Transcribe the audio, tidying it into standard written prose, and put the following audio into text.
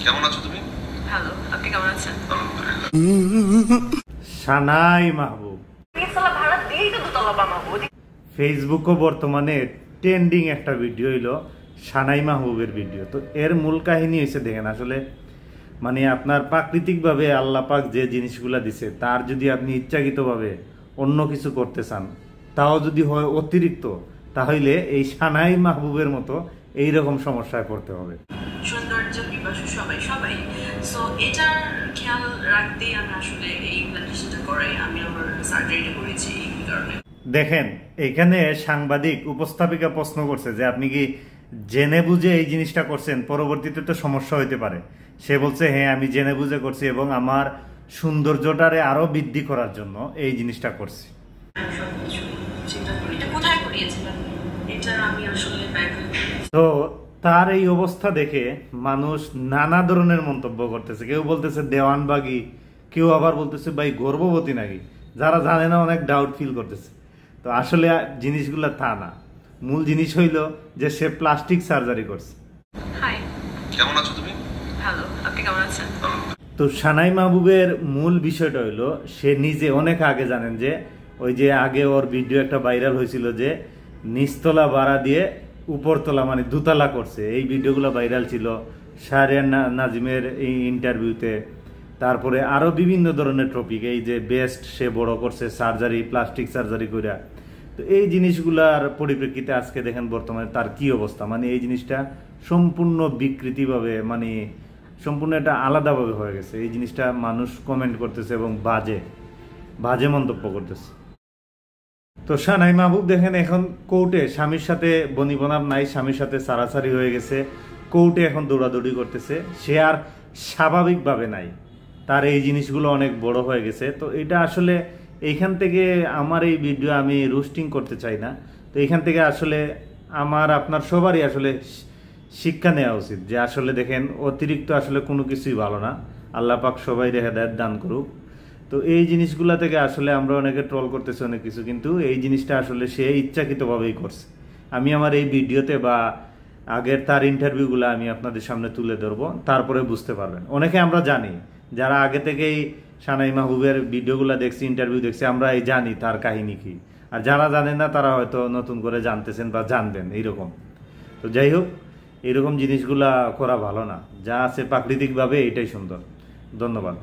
কেমন আছো তুমি? ভালো, আপনি কেমন আছেন? সানাই মাহবুব ফেসবুকও বর্তমানে ট্রেন্ডিং একটা ভিডিও হইলো সানাই মাহবুবের ভিডিও। তো এর মূল কাহিনী হয়েছে দেখেন, আসলে মানে আপনার প্রাকৃতিকভাবে আল্লাহ পাক যে জিনিসগুলা দিছে তার যদি আপনি ইচ্ছাকৃতভাবে অন্য কিছু করতে চান, তাও যদি হয় অতিরিক্ত, তাহলে এই সানাই মাহবুবের মতো এইরকম সমস্যায় পড়তে হবে। সৌন্দর্য পিপাসু সবাই সবাই সো এটার খেয়াল রাখতেই আমি আসলে এই ইমপ্লান্টেশনটা করাই, আমি আমার সার্জারিটা করেছি এই কারণে। দেখেন, এখানে সাংবাদিক উপস্থাপিকা প্রশ্ন করছে যে আপনি কি জেনে বুঝে এই জিনিসটা করছেন, পরবর্তীতে তো সমস্যা হইতে পারে। সে বলছে হ্যাঁ, আমি জেনে বুঝে করছি এবং আমার সৌন্দর্যটারে আরো বৃদ্ধি করার জন্য এই জিনিসটা করছি। তো তার এই অবস্থা দেখে মানুষ নানা ধরনের মন্তব্য করতেছে। কেউ বলতেছে দেওয়ানবাগি, কেউ আবার বলতেছে ভাই গর্ভবতী নাকি। যারা জানে না অনেক ডাউট ফিল করতেছে। তো আসলে জিনিসগুলো তা না, মূল জিনিস হইল যে সে প্লাস্টিক সার্জারি করছে। হাই, কেমন আছো তুমি? ভালো, আপনি কেমন আছেন? তো সানাই মাহবুবের মূল বিষয়টা হইলো সে নিজে অনেক আগে জানেন যে ওই যে আগে ওর ভিডিও একটা ভাইরাল হয়েছিল যে নিচতলা ভাড়া দিয়ে উপরতলা মানে দুতলা করছে। এই ভিডিওগুলো ভাইরাল ছিল শাহরিয়ার নাজিমের এই ইন্টারভিউতে, তারপরে আরো বিভিন্ন ধরনের টপিক, এই যে বেস্ট সে বড় করছে সার্জারি, প্লাস্টিক সার্জারি কইরা। তো এই জিনিসগুলার পরিপ্রেক্ষিতে আজকে দেখেন বর্তমানে তার কি অবস্থা, মানে এই জিনিসটা সম্পূর্ণ বিকৃতিভাবে, মানে সম্পূর্ণ এটা আলাদাভাবে হয়ে গেছে। এই জিনিসটা মানুষ কমেন্ট করতেছে এবং বাজে বাজে মন্তব্য করতেছে। তো সানাই মাহবুব দেখেন এখন কোর্টে স্বামীর সাথে বনিবনার নাই, স্বামীর সাথে সারাসারি হয়ে গেছে, কোর্টে এখন দৌড়াদৌড়ি করতেছে। সে আর স্বাভাবিকভাবে নাই, তার এই জিনিসগুলো অনেক বড় হয়ে গেছে। তো এটা আসলে এইখান থেকে আমার এই ভিডিও আমি রোস্টিং করতে চাই না। তো এইখান থেকে আসলে আমার আপনার সবারই আসলে শিক্ষা নেওয়া উচিত যে আসলে দেখেন অতিরিক্ত আসলে কোনো কিছুই ভালো না। আল্লাহ পাক সবাই হেদায়েত দান করুক। তো এই জিনিসগুলা থেকে আসলে আমরা অনেকে ট্রল করতেছি অনেক কিছু, কিন্তু এই জিনিসটা আসলে সে ইচ্ছাকৃতভাবেই করছে। আমি আমার এই ভিডিওতে বা আগের তার ইন্টারভিউগুলো আমি আপনাদের সামনে তুলে ধরবো, তারপরে বুঝতে পারবেন। অনেকে আমরা জানি, যারা আগে থেকেই সানাই মাহবুবের ভিডিওগুলো দেখছি, ইন্টারভিউ দেখছি, আমরা এই জানি তার কাহিনী কি। আর যারা জানেন না তারা হয়তো নতুন করে জানতেছেন বা জানবেন এইরকম। তো যাই হোক, এইরকম জিনিসগুলা করা ভালো না। যা আছে প্রাকৃতিকভাবে এটাই সুন্দর। ধন্যবাদ।